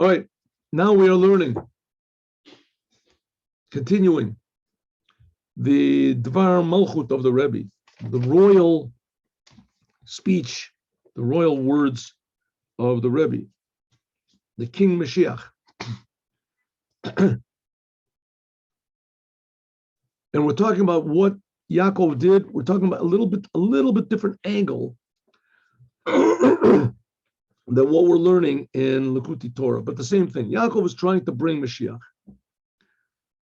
All right, now we are learning, continuing the Dvar Malchut of the Rebbe, the royal speech, the royal words of the Rebbe, the King Moshiach. And we're talking about what Yaakov did. We're talking about a little bit different angle than what we're learning in Likutei Torah, but the same thing. Yaakov is trying to bring Mashiach.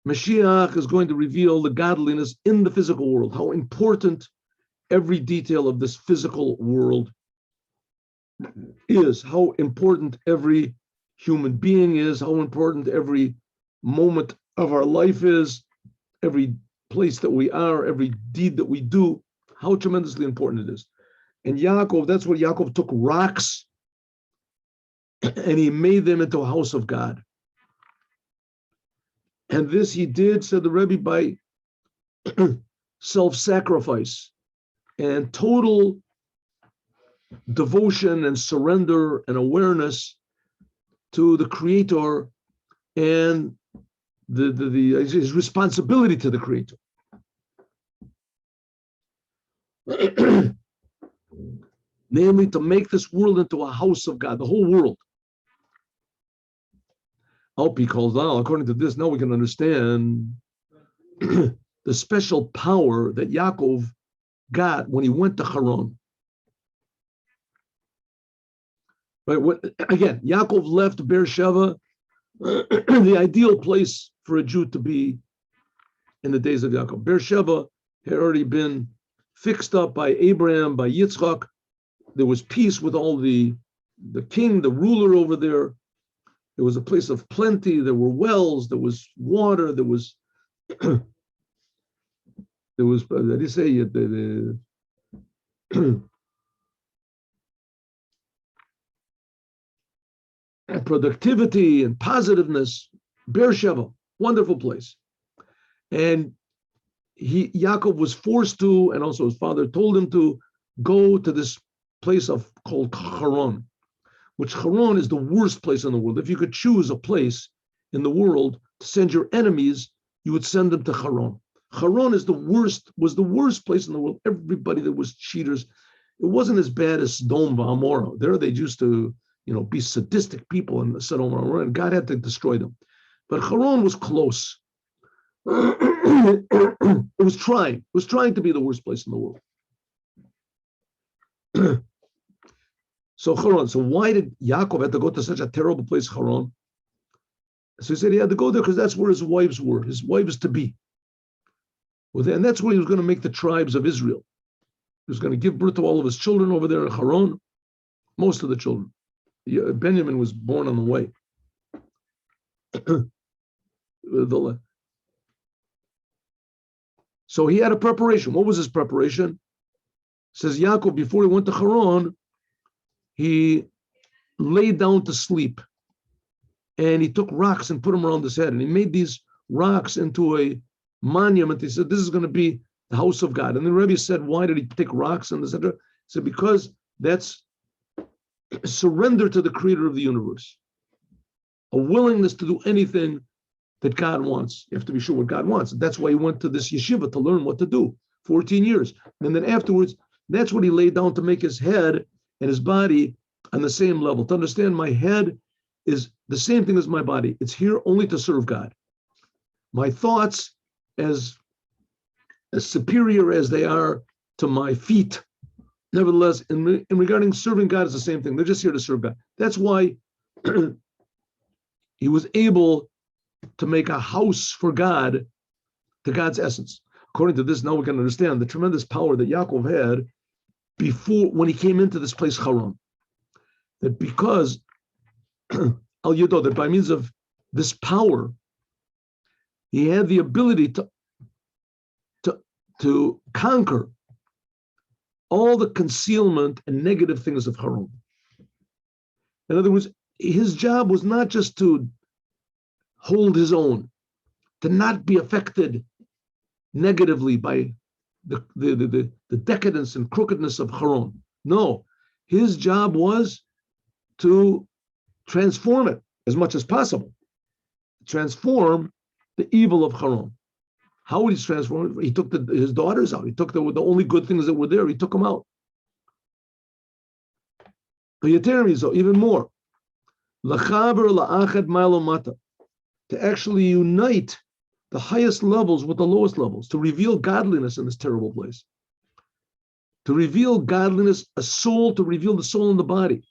Mashiach is going to reveal the godliness in the physical world, how important every detail of this physical world is, how important every human being is, how important every moment of our life is, every place that we are, every deed that we do, how tremendously important it is. And Yaakov, that's what Yaakov took rocks and he made them into a house of God. And this he did, said the Rebbe, by self-sacrifice and total devotion and surrender and awareness to the Creator and his responsibility to the Creator. Namely, to make this world into a house of God, the whole world. Because now, according to this, now we can understand the special power that Yaakov got when he went to Haran. Right? Again, Yaakov left Beersheba, the ideal place for a Jew to be in the days of Yaakov. Beersheba had already been fixed up by Abraham, by Yitzchak. There was peace with all the king, the ruler over there. It was a place of plenty. There were wells. There was water. There was, how do you say it? And productivity and positiveness. Beersheba, wonderful place. And Yaakov was forced to, and also his father told him to go to this place called Haran, which Haran is the worst place in the world. If you could choose a place in the world to send your enemies, you would send them to Haran. Haran was the worst place in the world. Everybody that was cheaters. It wasn't as bad as Sodom and Gomorrah. There they used to, be sadistic people in Sodom and Gomorrah, and God had to destroy them. But Haran was close. It was trying to be the worst place in the world. So Haran. So why did Yaakov have to go to such a terrible place, Haran? So he said he had to go there because that's where his wives were. His wives to be. And that's where he was going to make the tribes of Israel. He was going to give birth to all of his children over there in Haran, most of the children. Benjamin was born on the way. So he had a preparation. What was his preparation? Says Yaakov, before he went to Haran, he laid down to sleep and he took rocks and put them around his head, and he made these rocks into a monument. He said, this is going to be the house of God. And the Rebbe said, why did he take rocks and etc.? He said, because that's surrender to the Creator of the universe, a willingness to do anything that God wants. You have to be sure what God wants. That's why he went to this yeshiva to learn what to do, 14 years. And then afterwards, that's what he laid down to make his head and his body on the same level. To understand my head is the same thing as my body. It's here only to serve God. My thoughts, as superior as they are to my feet, nevertheless, in regarding serving God, is the same thing. They're just here to serve God. That's why he was able to make a house for God, to God's essence. According to this, now we can understand the tremendous power that Yaakov had before, when he came into this place, Haran. That because, Al Yado, that by means of this power, he had the ability to conquer all the concealment and negative things of Haran. In other words, his job was not just to hold his own, to not be affected negatively by the decadence and crookedness of Haran. No, his job was to transform it, as much as possible. Transform the evil of Haran. How would he transform it? He took his daughters out. He took the only good things that were there. He took them out. Even more. To actually unite the highest levels with the lowest levels, to reveal godliness in this terrible place. To reveal godliness, a soul, to reveal the soul in the body,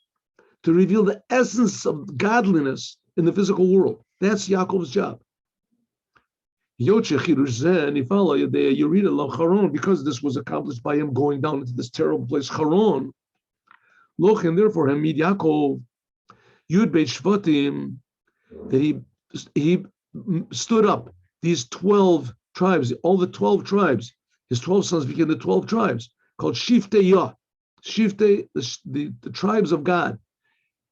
to reveal the essence of godliness in the physical world. That's Yaakov's job. You read it, because this was accomplished by him going down into this terrible place, Haran. And therefore, Hamid Yaakov, Yud Beit Shvatim, that he stood up these 12 tribes, all the 12 tribes. His 12 sons became the 12 tribes, called Shiftei Yah, Shiftei, the tribes of God,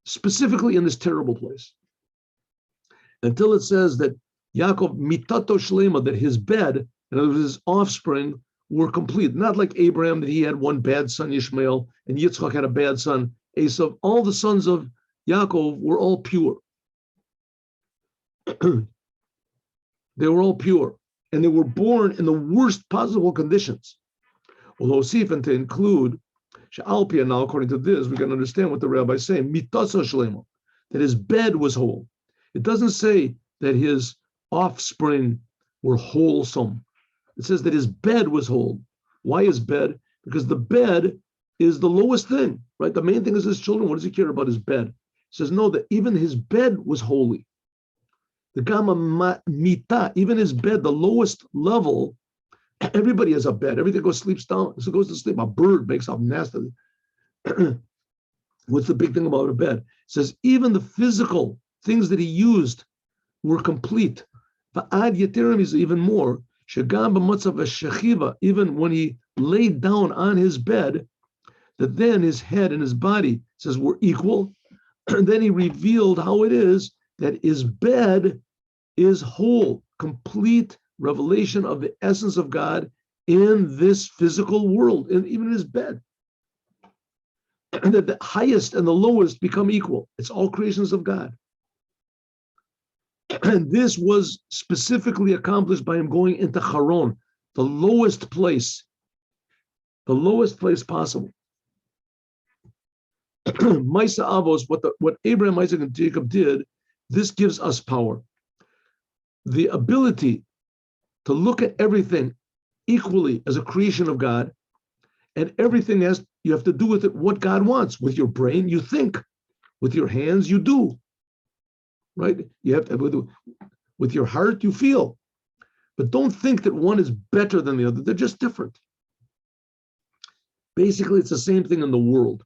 specifically in this terrible place. Until it says that Yaakov mitato shlema, that his bed and his offspring were complete. Not like Abraham, that he had one bad son, Ishmael, and Yitzchak had a bad son, Eisav. All the sons of Yaakov were all pure. They were all pure, and they were born in the worst possible conditions. Although Sifan to include Sha'alpia, now according to this, we can understand what the rabbi is saying, mitasa shlema, that his bed was whole. It doesn't say that his offspring were wholesome. It says that his bed was whole. Why his bed? Because the bed is the lowest thing, right? The main thing is his children. What does he care about his bed? He says, no, that even his bed was holy. The Gama Mita, even his bed, the lowest level, everybody has a bed. Everything sleeps down. So goes to sleep. A bird makes up nasty. What's the big thing about a bed? It says even the physical things that he used were complete. Va'ad Yeterim is even more. Shagam b'matzav shechiva, even when he laid down on his bed, that then his head and his body says were equal. And then he revealed how it is that his bed is whole, complete revelation of the essence of God in this physical world, and even his bed. And that the highest and the lowest become equal. It's all creations of God. And this was specifically accomplished by him going into Haran, the lowest place possible. Maisa Avos, what Abraham, Isaac, and Jacob did, this gives us power. The ability to look at everything equally as a creation of God, and everything you have to do with it what God wants. With your brain, you think. With your hands, you do. Right? You have to, with your heart, you feel. But don't think that one is better than the other. They're just different. Basically, it's the same thing in the world.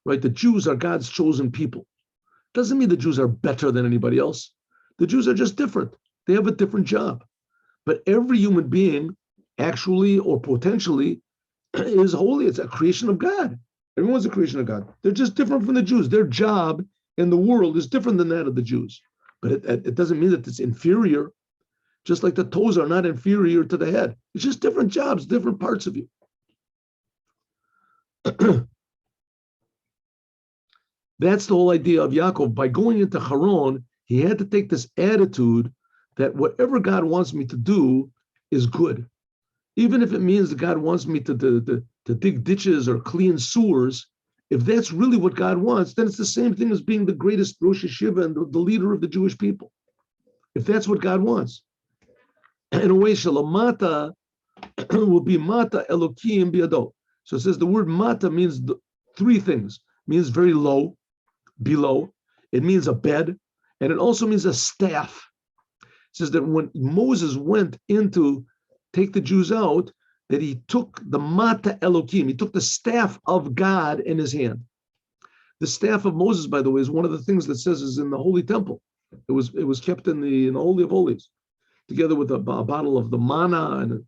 Right? The Jews are God's chosen people. Doesn't mean the Jews are better than anybody else. The Jews are just different. They have a different job. But every human being, actually or potentially, is holy. It's a creation of God. Everyone's a creation of God. They're just different from the Jews. Their job in the world is different than that of the Jews. But it doesn't mean that it's inferior. Just like the toes are not inferior to the head. It's just different jobs, different parts of you. That's the whole idea of Yaakov. By going into Haran, he had to take this attitude that whatever God wants me to do is good. Even if it means that God wants me to dig ditches or clean sewers, if that's really what God wants, then it's the same thing as being the greatest Rosh Hashiva and the leader of the Jewish people. If that's what God wants. In a way, Shalamata will be Mata Elokim Biado. So it says the word Mata means three things. It means very low, below. It means a bed, and it also means a staff. It says that when Moses went in to take the Jews out, that he took the Mata Elokim, he took the staff of God in his hand. The staff of Moses, by the way, is one of the things that says is in the Holy Temple. It was kept in the Holy of Holies, together with a bottle of the manna. And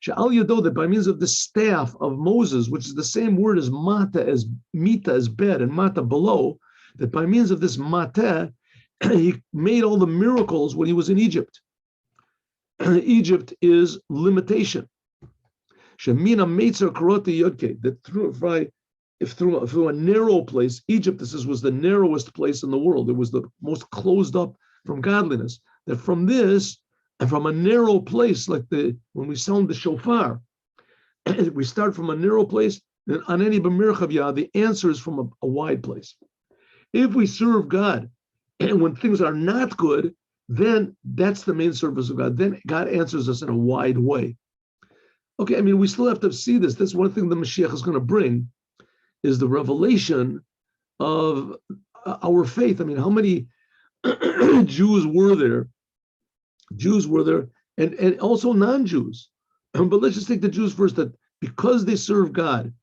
Sha'al Yado, that by means of the staff of Moses, which is the same word as Mata, as Mita, as bed, and Mata below, that by means of this Mata, he made all the miracles when he was in Egypt. Egypt is limitation. Shemina Meitzer Karoti Yodke, that through if through a narrow place, Egypt, this was the narrowest place in the world. It was the most closed up from godliness. That from this, and from a narrow place, like when we sound the shofar, we start from a narrow place, then on any b'mirchav, the answer is from a wide place. If we serve God, and when things are not good, then that's the main service of God. Then God answers us in a wide way. Okay, I mean, we still have to see this. That's one thing the Mashiach is going to bring, is the revelation of our faith. I mean, how many Jews were there? Jews were there, and also non-Jews. But let's just take the Jews first, that because they serve God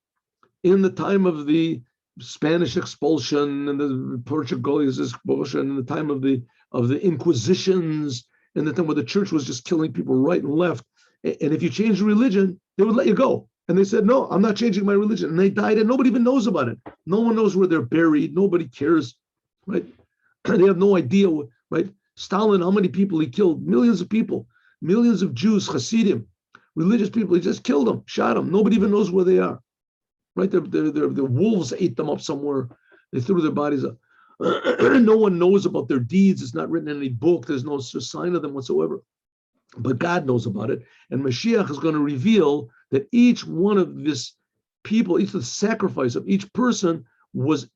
in the time of the Spanish expulsion and the Portuguese expulsion, and the time of the Inquisitions, and the time where the church was just killing people right and left. And if you change the religion, they would let you go. And they said, no, I'm not changing my religion. And they died, and nobody even knows about it. No one knows where they're buried. Nobody cares, right? They have no idea, right? Stalin, how many people he killed? Millions of people, millions of Jews, Hasidim, religious people. He just killed them, shot them. Nobody even knows where they are, right? The wolves ate them up somewhere. They threw their bodies up. No one knows about their deeds. It's not written in any book. There's no sign of them whatsoever. But God knows about it. And Mashiach is going to reveal that each one of this people, each of the sacrifice of each person was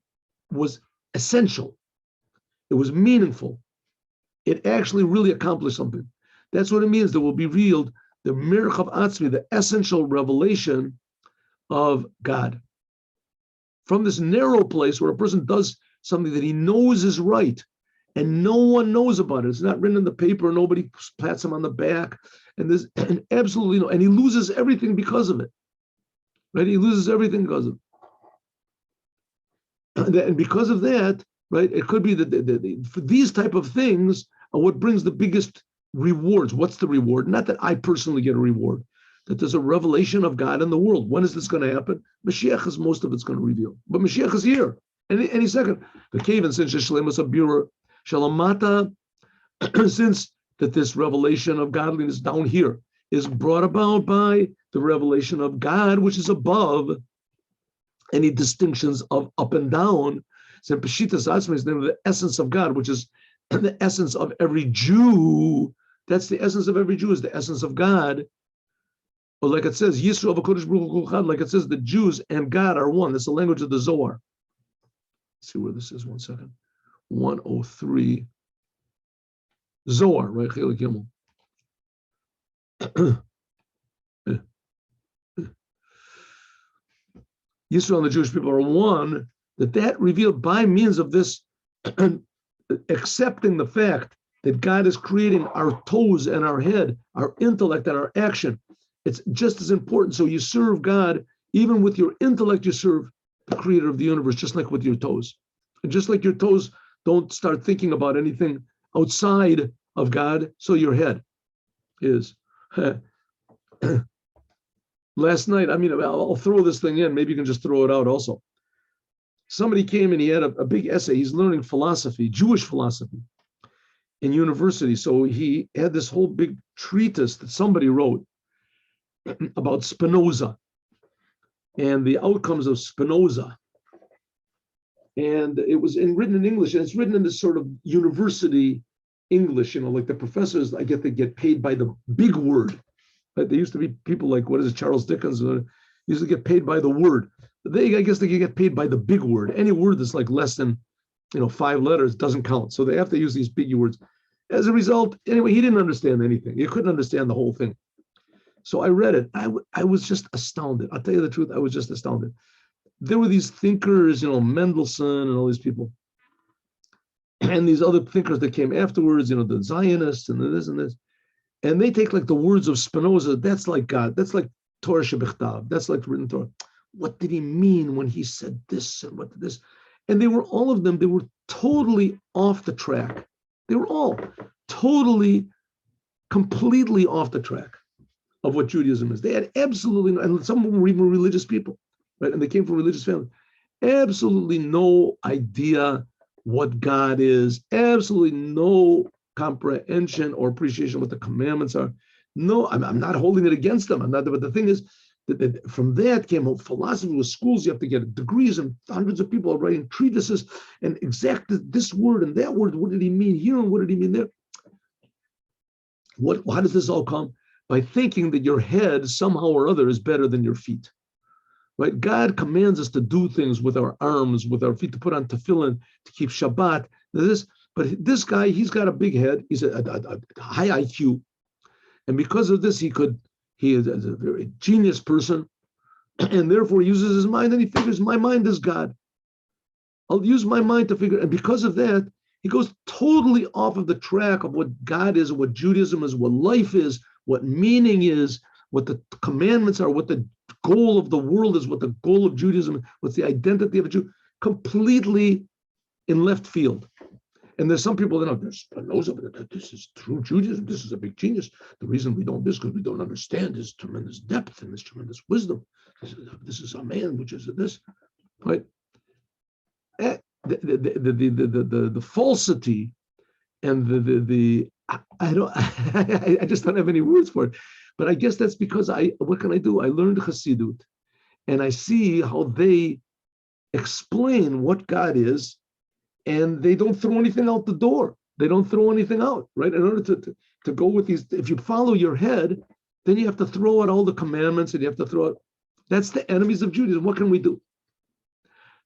essential. It was meaningful. It actually really accomplished something. That's what it means. There will be revealed the Merchav Atzmi, the essential revelation of God. From this narrow place where a person does something that he knows is right, and no one knows about it. It's not written in the paper. Nobody pats him on the back. And there's absolutely no, and he loses everything because of it. Right? He loses everything because of it. And because of that, right, it could be that for these type of things are what brings the biggest rewards. What's the reward? Not that I personally get a reward, that there's a revelation of God in the world. When is this going to happen? Mashiach is most of it's going to reveal. But Mashiach is here. Any second. The cave and since Shlemus Abura Shalamata, since that this revelation of godliness down here is brought about by the revelation of God, which is above any distinctions of up and down. So Peshitas Atzma is named the essence of God, which is the essence of every Jew. That's the essence of every Jew, is the essence of God. Or like it says, Yisro v'Kodesh Baruch Hu Chad, like it says, the Jews and God are one. That's the language of the Zohar. Let's see where this is, 1 second. 103. Zohar, right? Chelik Gimel. Yisrael and the Jewish people are one, that revealed by means of this accepting the fact that God is creating our toes and our head, our intellect and our action. It's just as important. So you serve God, even with your intellect, you serve the creator of the universe, just like with your toes. And just like your toes don't start thinking about anything outside of God, so your head is. Last night, I mean, I'll throw this thing in. Maybe you can just throw it out also. Somebody came and he had a big essay. He's learning philosophy, Jewish philosophy, in university. So he had this whole big treatise that somebody wrote about Spinoza and the outcomes of Spinoza. And it was written in English, and it's written in this sort of university English, like the professors, they get paid by the big word. But there used to be people like, Charles Dickens, used to get paid by the word. I guess they get paid by the big word. Any word that's like less than, 5 letters doesn't count. So they have to use these big words. As a result, anyway, he didn't understand anything. He couldn't understand the whole thing. So I read it. I was just astounded. I'll tell you the truth. I was just astounded. There were these thinkers, Mendelssohn and all these people. And these other thinkers that came afterwards, the Zionists and this and this. And they take like the words of Spinoza. That's like God. That's like Torah Shebichtav. That's like written Torah. What did he mean when he said this and what did this? And they were totally off the track. They were all totally, completely off the track of what Judaism is. They had absolutely, and some of them were even religious people, right? And they came from religious families. Absolutely no idea what God is. Absolutely no comprehension or appreciation of what the commandments are. No, I'm not holding it against them. But the thing is, From that came out philosophy with schools. You have to get degrees, and hundreds of people are writing treatises and exactly this word and that word. What did he mean here and what did he mean there? How does this all come? By thinking that your head somehow or other is better than your feet. Right? God commands us to do things with our arms, with our feet, to put on tefillin, to keep Shabbat. But this guy, he's got a big head. He's a high IQ. And because of this, he is a very genius person. And therefore he uses his mind and he figures, my mind is God. I'll use my mind to figure. And because of that, he goes totally off of the track of what God is, what Judaism is, what life is, what meaning is, what the commandments are, what the goal of the world is, what the goal of Judaism is, what's the identity of a Jew, completely in left field. And there's some people that know, there's Spinoza, that this is true Judaism, this is a big genius. The reason we don't this because we don't understand his tremendous depth and his tremendous wisdom. This is a man, which is this, right? The falsity and I just don't have any words for it. But I guess that's because what can I do? I learned Hasidut, and I see how they explain what God is, and they don't throw anything out the door. They don't throw anything out, right? In order to go with these, if you follow your head, then you have to throw out all the commandments, and you have to throw out. That's the enemies of Judaism. What can we do?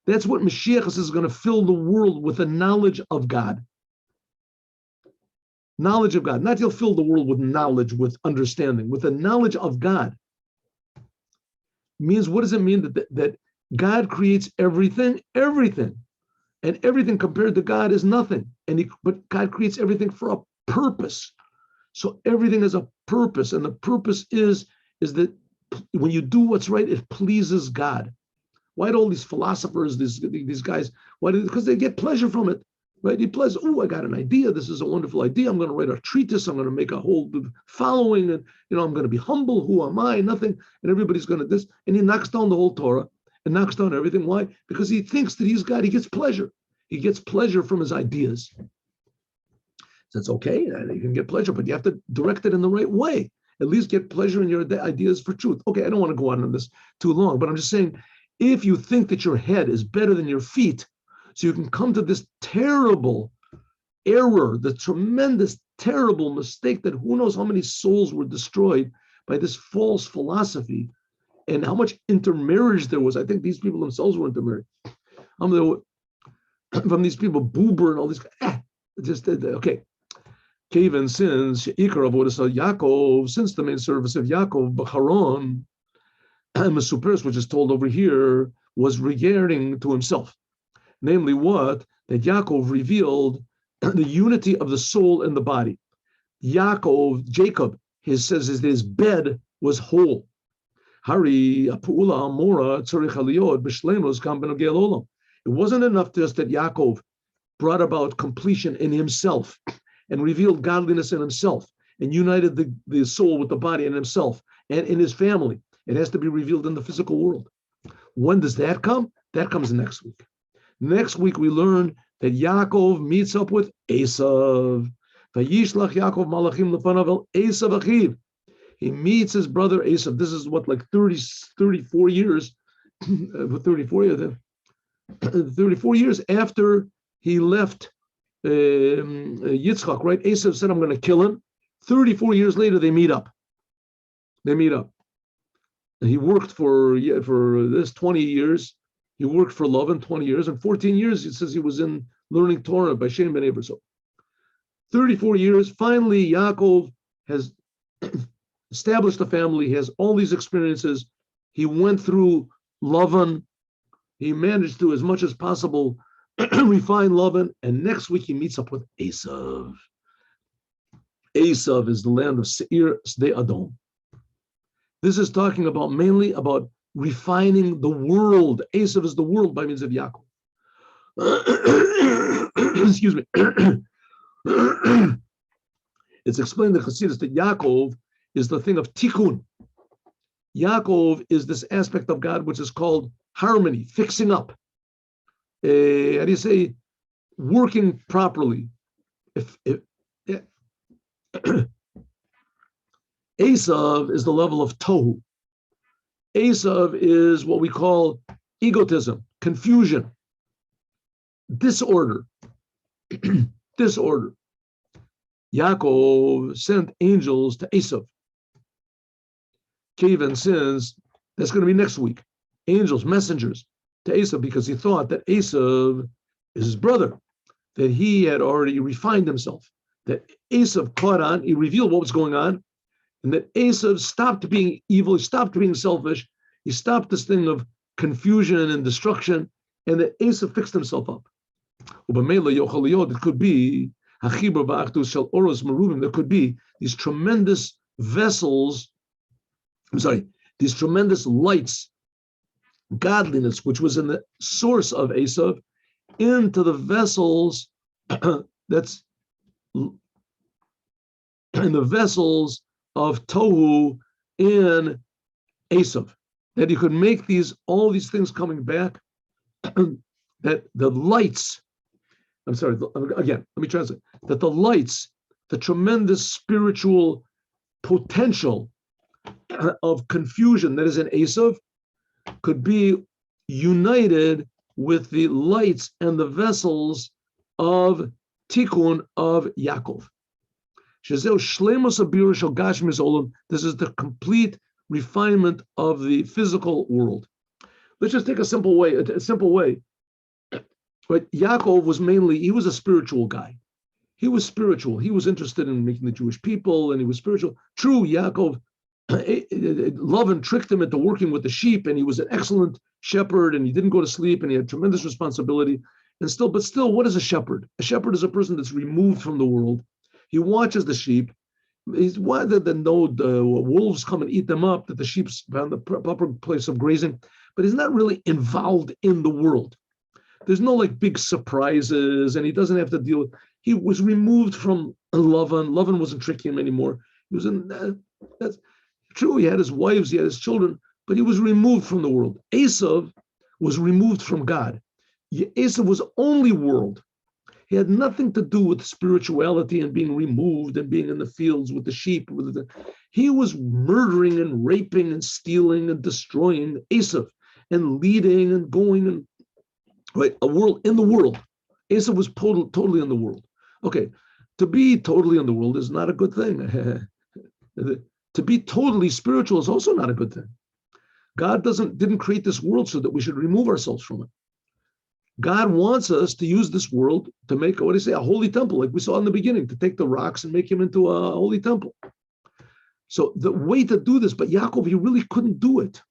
That's what Mashiach is going to fill the world with, the knowledge of God. Knowledge of God. Not he'll fill the world with knowledge, with understanding, with the knowledge of God. Means, what does it mean that God creates everything? Everything. And everything compared to God is nothing. But God creates everything for a purpose. So everything has a purpose. And the purpose is that when you do what's right, it pleases God. Why do all these philosophers, these guys, because they get pleasure from it, right? He plays, I got an idea. This is a wonderful idea. I'm going to write a treatise. I'm going to make a whole following. And, I'm going to be humble. Who am I? Nothing. And everybody's going to this. And he knocks down the whole Torah and knocks down everything. Why? Because he thinks that he's God. He gets pleasure. He gets pleasure from his ideas. So it's okay. You can get pleasure, but you have to direct it in the right way. At least get pleasure in your ideas for truth. Okay, I don't want to go on this too long, but I'm just saying, if you think that your head is better than your feet, so you can come to this terrible error, the tremendous, terrible mistake that who knows how many souls were destroyed by this false philosophy, and how much intermarriage there was. I think these people themselves were intermarried. From these people, Buber and all these guys. Okay. Kevin, since Ikar of what is Yaakov, since the main service of Yaakov, Bacharon, Mesupers, which is told over here, was regarding to himself. Namely, what? That Yaakov revealed the unity of the soul and the body. Jacob, says his bed was whole. Hari Apuula Amora Tzarich Aliyot B'Shleimus Kam B'Nogei L'Olam. It wasn't enough just that Yaakov brought about completion in himself and revealed godliness in himself and united the soul with the body in himself and in his family. It has to be revealed in the physical world. When does that come? That comes next week. Next week, we learn that Yaakov meets up with Eisav. Vayishlach Yaakov malachim lefanav el Eisav achiv. He meets his brother Eisav. This is what, like 34 years, 34 years after he left Yitzchak, right? Eisav said, I'm going to kill him. 34 years later, they meet up. He worked for this 20 years. He worked for Lavan 20 years, and 14 years, it says he was in learning Torah by Shem ben Aver. So 34 years, finally, Yaakov has established a family. He has all these experiences. He went through Lavan. He managed to, as much as possible, refine Lavan. And next week, he meets up with Eisav. Eisav is the land of Seir, Sdei Adom. This is talking about mainly about refining the world. Eisav is the world by means of Yaakov. Excuse me. It's explained in Chassidus that Yaakov is the thing of tikkun. Yaakov is this aspect of God which is called harmony, fixing up. How do you say? Working properly. Eisav is the level of tohu. Eisav is what we call egotism, confusion, disorder. Disorder. Yaakov sent angels to Eisav. Kevin says that's going to be next week. Angels, messengers to Eisav, because he thought that Eisav is his brother, that he had already refined himself, that Eisav caught on, he revealed what was going on, and that Eisav stopped being evil, he stopped being selfish, he stopped this thing of confusion and destruction, and that Eisav fixed himself up. It could be there could be these tremendous vessels, these tremendous lights, godliness, which was in the source of Eisav, into the vessels that's in the vessels of Tohu in Eisav. That you could make all these things coming back, that the lights, again, let me translate, that the lights, the tremendous spiritual potential of confusion that is in Eisav could be united with the lights and the vessels of Tikkun of Yaakov. This is the complete refinement of the physical world. Let's just take a simple way. But Yaakov was he was a spiritual guy. He was spiritual. He was interested in making the Jewish people, and he was spiritual. True, Yaakov, Lavan tricked him into working with the sheep, and he was an excellent shepherd, and he didn't go to sleep, and he had tremendous responsibility. But still, what is a shepherd? A shepherd is a person that's removed from the world. He watches the sheep. He's rather than know the wolves come and eat them up, that the sheep's found the proper place of grazing, but he's not really involved in the world. There's no big surprises, and he doesn't have to deal with. He was removed from Lavan. Lavan wasn't tricking him anymore. He was that's true. He had his wives, he had his children, but he was removed from the world. Eisav was removed from God. Eisav was only world. He had nothing to do with spirituality and being removed and being in the fields with the sheep. He was murdering and raping and stealing and destroying Eisav and leading and going and a world in the world. Eisav was totally in the world. Okay, to be totally in the world is not a good thing. To be totally spiritual is also not a good thing. God didn't create this world so that we should remove ourselves from it. God wants us to use this world to make, a holy temple, like we saw in the beginning, to take the rocks and make him into a holy temple. So the way to do this, but Yaakov, he really couldn't do it.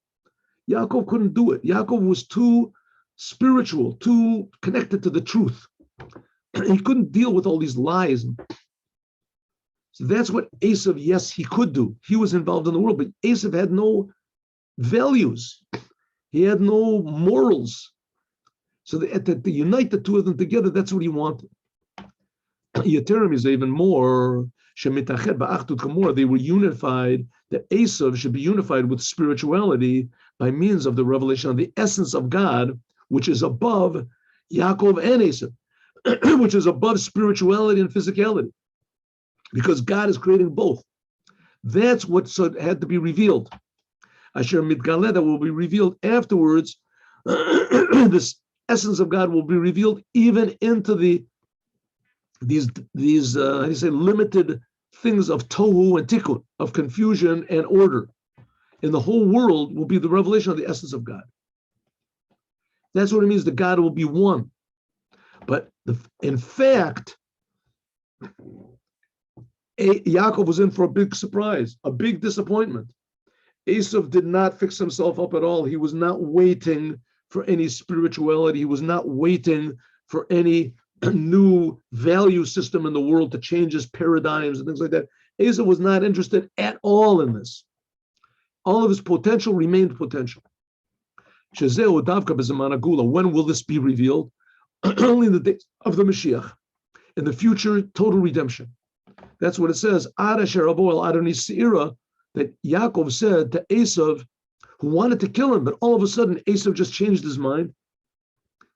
Yaakov couldn't do it. Yaakov was too spiritual, too connected to the truth. He couldn't deal with all these lies. So that's what Eisav, yes, he could do. He was involved in the world, but Eisav had no values. He had no morals. So to unite the two of them together, that's what he wanted. Yeterim is even more. They were unified. That Eisav should be unified with spirituality by means of the revelation of the essence of God, which is above Yaakov and Eisav, which is above spirituality and physicality, because God is creating both. That's what had to be revealed. Asher mitgaleh, that will be revealed afterwards. This essence of God will be revealed even into these limited things of tohu and tikkun, of confusion and order. In the whole world will be the revelation of the essence of God. That's what it means that God will be one. But in fact, Yaakov was in for a big surprise, a big disappointment. Eisav did not fix himself up at all. He was not waiting for any spirituality. He was not waiting for any new value system in the world to change his paradigms and things like that. Eisav was not interested at all in this. All of his potential remained potential. When will this be revealed? Only in the days of the Moshiach, in the future total redemption. That's what it says. That Yaakov said to Eisav, who wanted to kill him, but all of a sudden Eisav just changed his mind.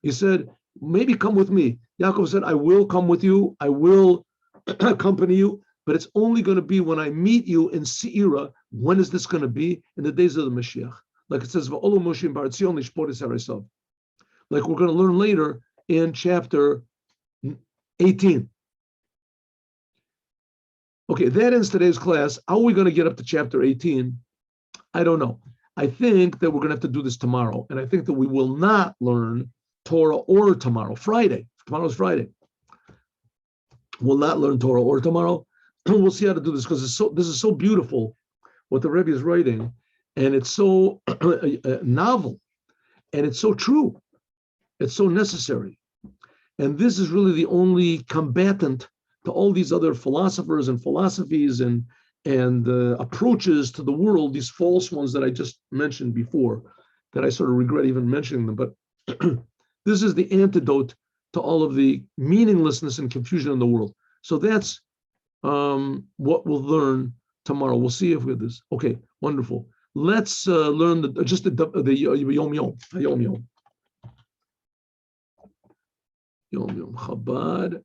He said, maybe come with me. Yaakov said, I will come with you. I will accompany you, but it's only going to be when I meet you in Seirah. When is this going to be? In the days of the Mashiach. like it says, "Va'olu Moshe bar Tzion lishpotis Eisav," like we're going to learn later in chapter 18. Okay, that ends today's class. How are we going to get up to chapter 18? I don't know. I think that we're going to have to do this tomorrow. And I think that we will not learn Torah or tomorrow, Friday. Tomorrow's Friday. We'll not learn Torah or tomorrow. We'll see how to do this because this is so beautiful what the Rebbe is writing. And it's so novel. And it's so true. It's so necessary. And this is really the only combatant to all these other philosophers and philosophies and approaches to the world, these false ones that I just mentioned before, that I sort of regret even mentioning them. But this is the antidote to all of the meaninglessness and confusion in the world. So that's what we'll learn tomorrow. We'll see if we have this. Okay, wonderful. Let's learn the Yom Yom. Yom Yom Chabad.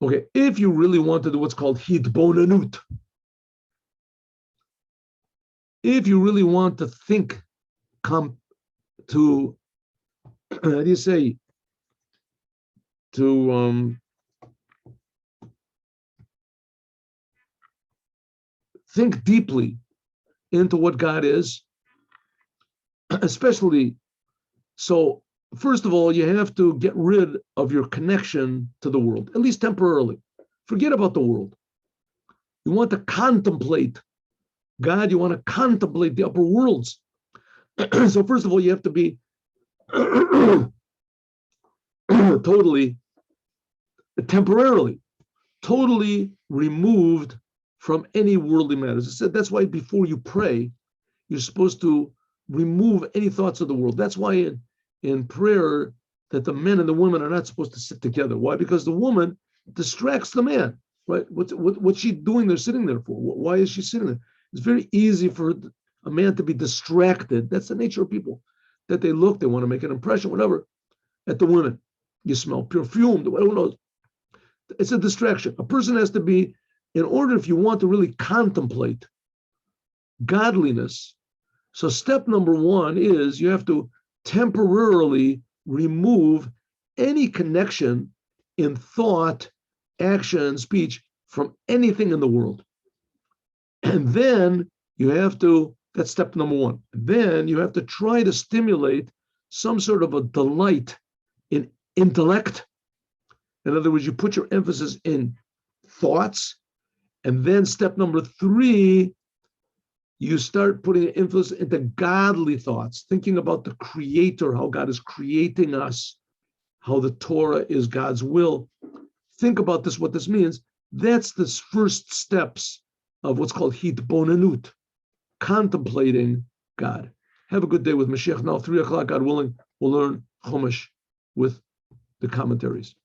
Okay, if you really want to do what's called hitbonanut, if you really want to think, how do you say, to think deeply into what God is, especially, so first of all, you have to get rid of your connection to the world, at least temporarily. Forget about the world. You want to contemplate God, you want to contemplate the upper worlds. So first of all, you have to be totally, temporarily, totally removed from any worldly matters. I said that's why before you pray, you're supposed to remove any thoughts of the world. That's why in prayer that the men and the women are not supposed to sit together. Why? Because the woman distracts the man, right? What's she doing there, sitting there for? Why is she sitting there? It's very easy for a man to be distracted. That's the nature of people, that they look, they want to make an impression, whatever, at the women. You smell perfume, who knows? It's a distraction. A person has to be, in order, if you want to really contemplate godliness, so step number one is you have to temporarily remove any connection in thought, action, speech from anything in the world. And then you have to, that's step number one. Then you have to try to stimulate some sort of a delight in intellect. In other words, you put your emphasis in thoughts. And then step number three, you start putting emphasis into godly thoughts, thinking about the Creator, how God is creating us, how the Torah is God's will. Think about this, what this means. That's the first steps of what's called hitbonanut, contemplating God. Have a good day with Moshiach. Now, 3 o'clock, God willing, we'll learn Chumash with the commentaries.